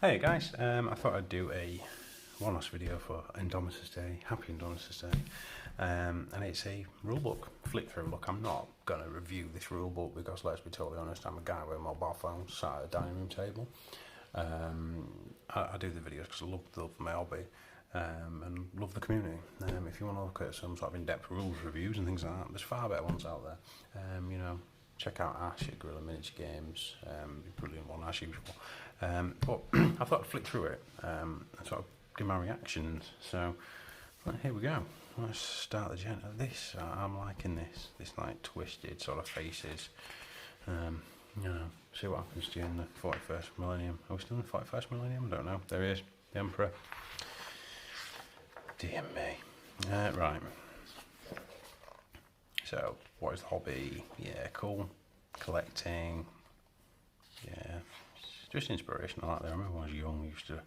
Hey guys, I thought I'd do a one-off video for Indomitus Day, happy Indomitus Day, and it's a rulebook flip through. Look, I'm not going to review this rulebook because, let's be totally honest, I'm a guy with a mobile phone sat at a dining room table. I do the videos because I love my hobby and love the community. If you want to look at some sort of in-depth rules reviews and things like that, there's far better ones out there. You know, check out Ash at Gorilla Miniature Games, brilliant one as usual. But I thought I'd flick through it and sort of give my reactions. So right, here we go. Let's start the journey. This, I'm liking this like twisted sort of faces. You know, see what happens during the 41st millennium. Are we still in the 41st millennium? I don't know. There he is, the Emperor. Dear me. Right. So, what is the hobby? Yeah, cool. Collecting. Yeah, just inspirational. I remember when I was young, I used to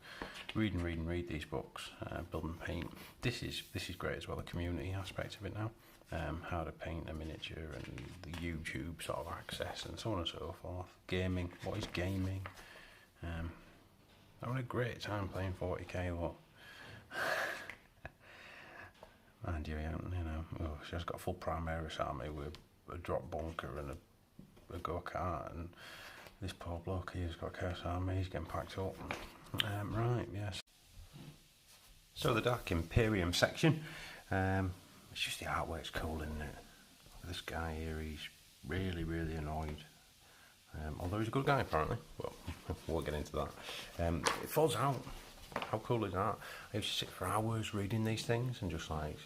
read these books, build and paint. This is great as well. The community aspect of it now, how to paint a miniature and the YouTube sort of access and so on and so forth. Gaming. What is gaming? I had a great time playing 40k. Look. Mind you, she's got a full Primaris army with a drop bunker and a go-kart, and this poor bloke, he's got a Chaos army, he's getting packed up. Right, yes. So the Dark Imperium section, it's just the artwork's cool, isn't it? Look at this guy here, he's really annoyed. Although he's a good guy apparently, well, we'll get into that. It falls out. How cool is that? I used to sit for hours reading these things and just like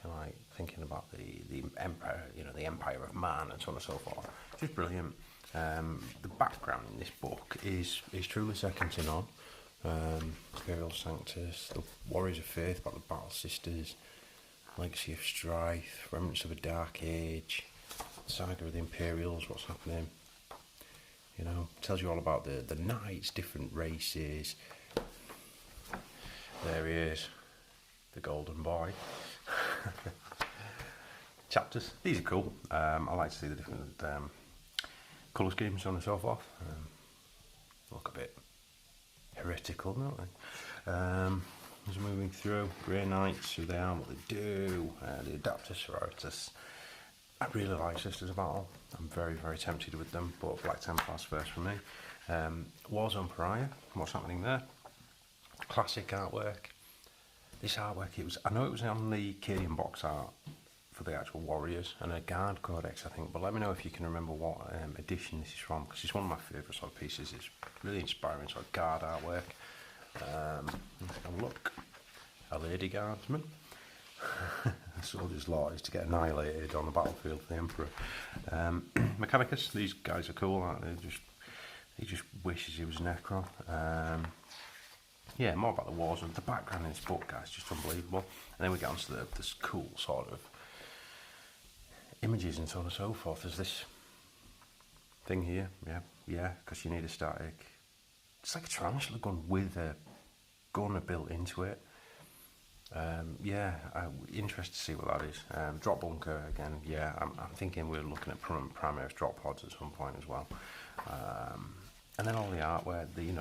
thinking about the empire, the empire of man and so on and so forth. Just brilliant. The background in this book is truly second to none. Imperial Sanctus, the Warriors of Faith about the Battle Sisters, Legacy of Strife, Remnants of a Dark Age, Saga of the Imperials, what's happening. Tells you all about the knights, different races. There he is, the golden boy. Chapters, these are cool. I like to see the different colour schemes, so on and so forth. Look a bit heretical, don't they? As we're moving through, Grey Knights, who they are, what they do, the Adaptus, Sororitas. I really like Sisters of Battle. I'm very tempted with them, but Black Templars first for me. Warzone Pariah, what's happening there? Classic artwork. This artwork, I know it was on the Cadian box art for the actual Warriors and a Guard Codex, I think, but let me know if you can remember what edition this is from, because it's one of my favourite sort of pieces. It's really inspiring sort of Guard artwork. Let's have a look. A Lady Guardsman. A soldier's lot is to get annihilated on the battlefield for the Emperor. Mechanicus, these guys are cool, aren't they? He just wishes he was Necron. Yeah, more about the wars and the background in this book, guys, just unbelievable. And then we get onto this cool sort of images and so on and so forth. There's this thing here, yeah, because you need a static. It's like a tarantula gun with a gunner built into it. Yeah, interested to see what that is. Drop bunker again. Yeah, I'm thinking we're looking at Primaris drop pods at some point as well. And then all the artwork, the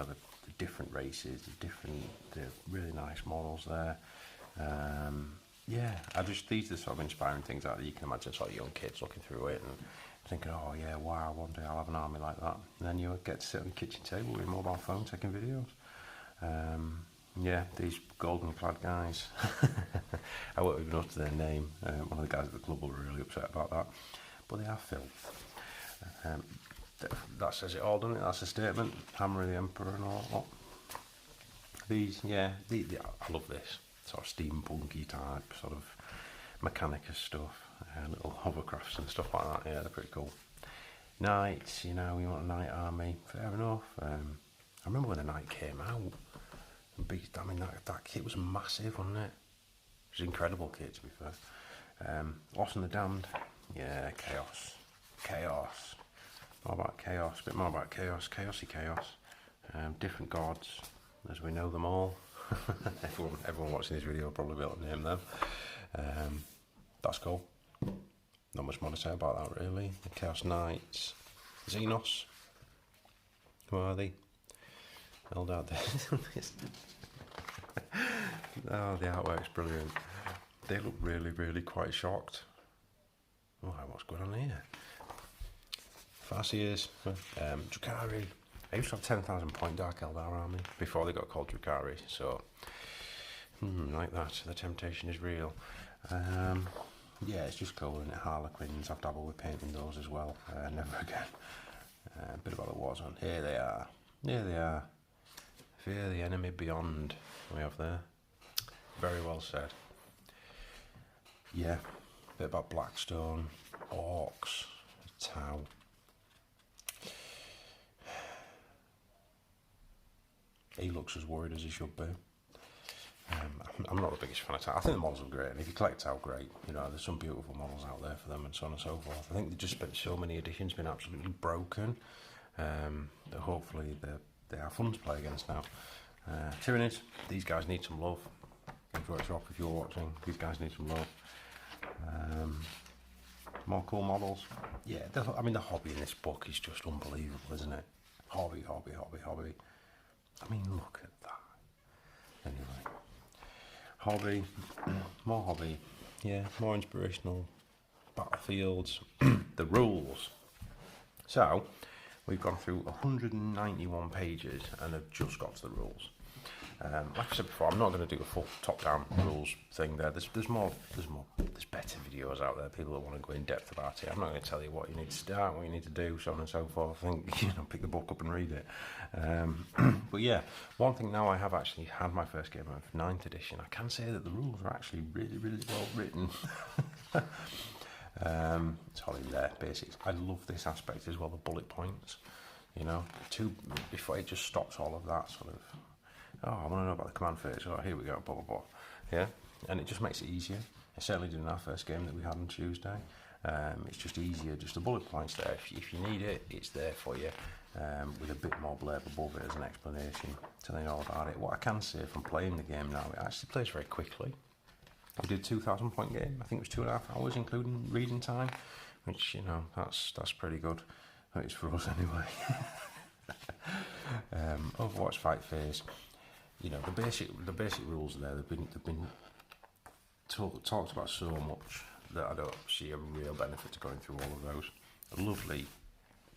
different races, the really nice models there. Yeah, these are the sort of inspiring things that you can imagine sort of young kids looking through it and thinking, oh yeah, wow, one day I'll have an army like that. And then you get to sit on the kitchen table with your mobile phone taking videos. Yeah, these golden clad guys. I won't even utter their name. One of the guys at the club will be really upset about that. But they are filth. That says it all, doesn't it? That's a statement. Hammer of the Emperor and all. These, yeah, I love this sort of steampunky type, sort of Mechanicus stuff, little hovercrafts and stuff like that. Yeah, they're pretty cool. Knights, you want a knight army, fair enough. I remember when the knight came out. That kit was massive, wasn't it? It was an incredible kit, to be fair. Lost and the Damned, yeah, chaos. More about chaos, a bit more about chaos, chaosy chaos. Different gods, as we know them all. everyone watching this video will probably be able to name them. That's cool. Not much more to say about that, really. The Chaos Knights, Xenos. Who are they? held out this. Oh, the artwork's brilliant. They look really, really quite shocked. Oh, what's going on here? Farseers, Drukhari. I used to have 10,000 point Dark Eldar army before they got called Drukhari, so like that, the temptation is real. Yeah, it's just cool, and Harlequins, I've dabbled with painting those as well, never again. A bit about the Warzone. Here they are. Here they are. Fear the enemy beyond. We have there. Very well said. Yeah, a bit about Blackstone, Orcs, Tau. He looks as worried as he should be. I'm not the biggest fan of Tau. I think the models are great, and if you collect Tau, great. You know, there's some beautiful models out there for them, and so on and so forth. I think they just spent so many editions being absolutely broken that hopefully they are fun to play against now. Tyranids, these guys need some love. Games Workshop, if you're watching, these guys need some love. More cool models. Yeah, I mean, the hobby in this book is just unbelievable, isn't it? Hobby. I mean, look at that. Anyway, hobby, more hobby. Yeah, more inspirational battlefields. The rules. So, we've gone through 191 pages and have just got to the rules. Like I said before, I'm not going to do a full top-down rules thing there. There's better videos out there, people that want to go in depth about it. I'm not going to tell you what you need to start, what you need to do, so on and so forth. I think, pick the book up and read it. But yeah, one thing now, I have actually had my first game of 9th edition. I can say that the rules are actually really, really well written. It's all in there, basics. I love this aspect as well, the bullet points. You know, before it just stops all of that sort of. Oh, I want to know about the command phase. Oh, here we go, blah, blah, blah. Yeah, and it just makes it easier. I certainly did in our first game that we had on Tuesday. It's just easier, just the bullet points there. If you need it, it's there for you, with a bit more blurb above it as an explanation, telling you all about it. What I can say from playing the game now, it actually plays very quickly. We did a 2,000 point game. I think it was 2.5 hours, including reading time, which, you know, that's pretty good. It's for us anyway. Overwatch fight phase. You know, the basic rules there, they've been talked about so much that I don't see a real benefit to going through all of those. A lovely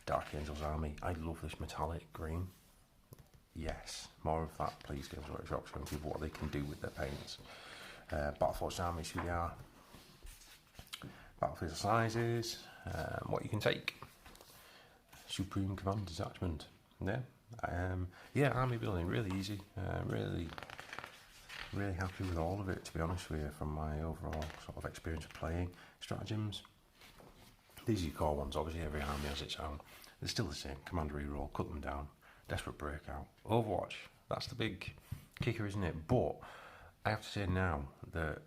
Dark Angels army. I love this metallic green. Yes, more of that, please. Games Workshop, showing people what they can do with their paints. Battleforce armies, who they are. Battlefield sizes, what you can take. Supreme Command Detachment. Yeah, army building, really easy. Really happy with all of it, to be honest with you, from my overall sort of experience of playing. Stratagems, these are your core ones. Obviously every army has its own. They're still the same. Command reroll, cut them down, desperate breakout. Overwatch, that's the big kicker, isn't it? But I have to say now that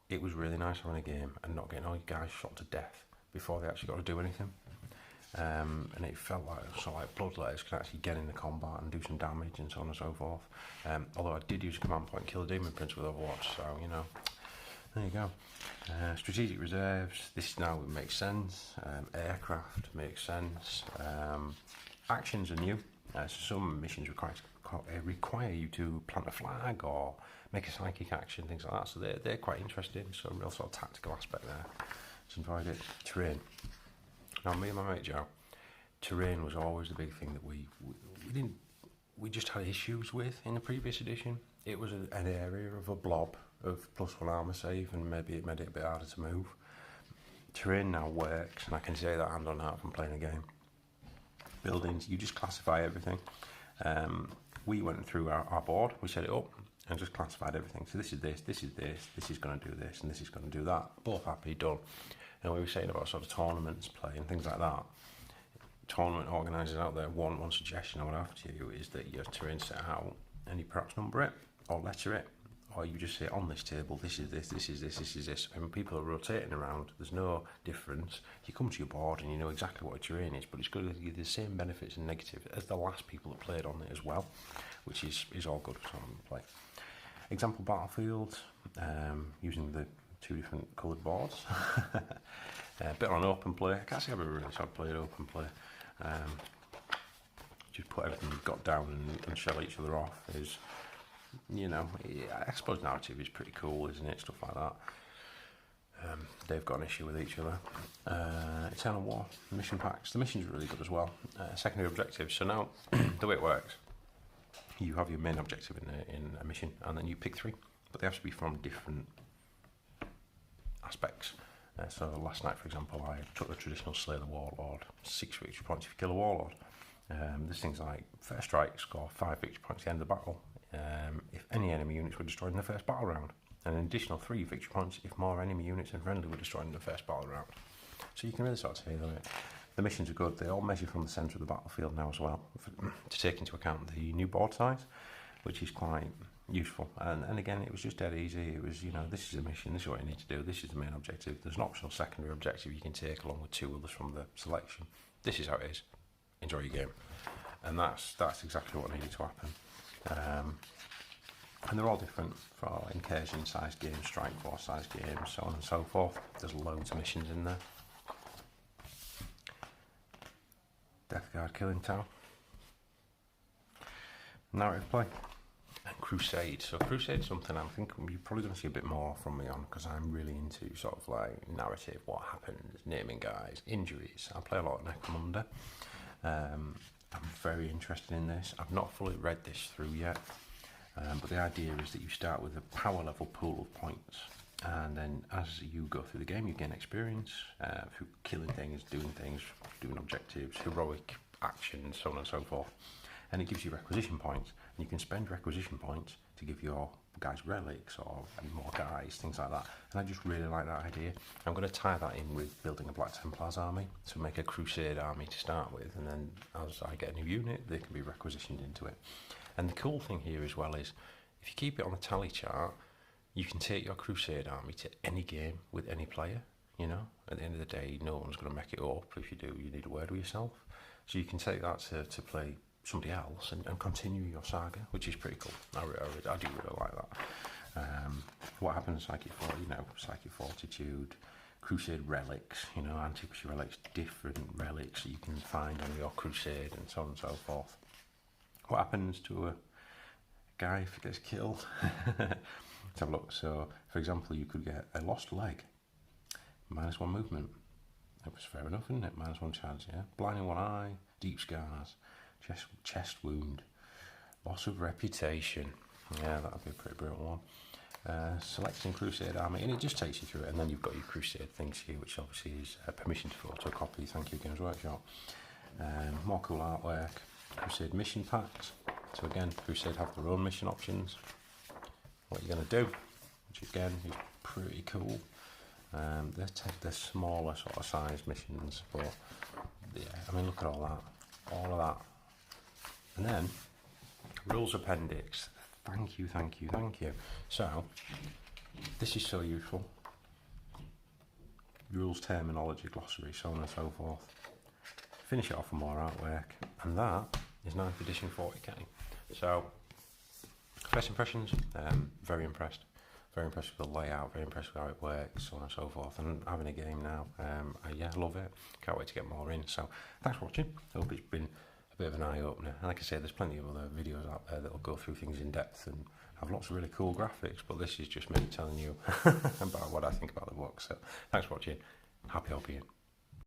it was really nice having a game and not getting all you guys shot to death before they actually got to do anything. And it felt like bloodletters could actually get into combat and do some damage and so on and so forth. Although I did use a command point, kill a demon prince with Overwatch, so you know, there you go. Strategic reserves, this now makes sense. Aircraft makes sense. Actions are new, so some missions require you to plant a flag or make a psychic action, things like that. So they're quite interesting. So a real sort of tactical aspect there. Just enjoyed it. Terrain. Now, me and my mate Joe, terrain was always the big thing that we just had issues with in the previous edition. It was an area of a blob of +1 armor save, and maybe it made it a bit harder to move. Terrain now works, and I can say that hand on heart from playing a game. Buildings, you just classify everything. We went through our board, we set it up, and just classified everything. So this is this, this is this, this is going to do this, and this is going to do that. Both happy, done. And we were saying about sort of tournaments play and things like that. Tournament organisers out there, one suggestion I would have to you is that your terrain set out and you perhaps number it or letter it, or you just say on this table, this is this, this is this, this is this. And when people are rotating around, there's no difference. You come to your board and you know exactly what your terrain is, but it's going to give you the same benefits and negatives as the last people that played on it as well, which is all good for someone to play. Example battlefield, using the 2 different coloured boards. A bit on open play. I can't say I've ever really started playing open play. just put everything you've got down and shell each other off is, you know, I suppose narrative is pretty cool, isn't it? Stuff like that. They've got an issue with each other. Eternal War, mission packs. The missions are really good as well. Secondary objectives. So now, the way it works, you have your main objective in a mission, and then you pick 3, but they have to be from different aspects. So last night, for example, I took the traditional Slay the Warlord, 6 victory points if you kill a Warlord. There's things like first strike, score 5 victory points at the end of the battle, if any enemy units were destroyed in the first battle round, and an additional 3 victory points if more enemy units and friendly were destroyed in the first battle round. So you can really sort of tailor it. The missions are good. They all measure from the centre of the battlefield now as well, to take into account the new board size, which is quite useful. And again, it was just dead easy. It was, you know, this is a mission, this is what you need to do, this is the main objective. There's an optional secondary objective you can take along with 2 others from the selection. This is how it is. Enjoy your game. And that's exactly what needed to happen. And they're all different for incursion size games, strike force size games, so on and so forth. There's loads of missions in there. Death Guard Killing Tower. Narrative play. And Crusade. So Crusade is something I'm thinking you're probably going to see a bit more from me on, because I'm really into sort of like narrative, what happens, naming guys, injuries. I play a lot of Necromunda. I'm very interested in this. I've not fully read this through yet. But the idea is that you start with a power level pool of points, and then as you go through the game you gain experience through killing things, doing objectives, heroic actions, so on and so forth, and it gives you requisition points, and you can spend requisition points to give your guys relics or more guys, things like that. And I just really like that idea. I'm going to tie that in with building a Black Templars army, so make a Crusade army to start with, and then as I get a new unit they can be requisitioned into it. And the cool thing here as well is, if you keep it on a tally chart, you can take your Crusade army to any game with any player, you know. At the end of the day, no one's going to make it up. If you do, you need a word with yourself. So you can take that to play somebody else and continue your saga, which is pretty cool. I do really like that. What happens, Psychic Fortitude, Crusade relics, you know, Antiquity relics, different relics that you can find on your Crusade and so on and so forth. What happens to a guy if he gets killed? Let's have a look. So, for example, you could get a lost leg, -1 movement. That was fair enough, isn't it? -1 chance, yeah. Blinding 1 eye, deep scars, chest wound, loss of reputation. Yeah, that would be a pretty brilliant one. Selecting Crusade army, and it just takes you through it, and then you've got your Crusade things here, which obviously is permission to photocopy. Thank you, Games Workshop. More cool artwork. Crusade mission packs. So again, Crusade have their own mission options. What you're going to do, which again is pretty cool. They're smaller sort of size missions, but yeah, I mean, look at all of that. And then rules appendix. Thank you. So this is so useful. Rules, terminology, glossary, so on and so forth. Finish it off with more artwork, and that is 9th edition 40k. So, first impressions, very impressed. Very impressed with the layout, very impressed with how it works, so on and so forth. And having a game now, yeah, love it. Can't wait to get more in. So, thanks for watching. I hope it's been a bit of an eye-opener. And like I say, there's plenty of other videos out there that will go through things in depth and have lots of really cool graphics, but this is just me telling you about what I think about the book. So, thanks for watching. Happy hobbying.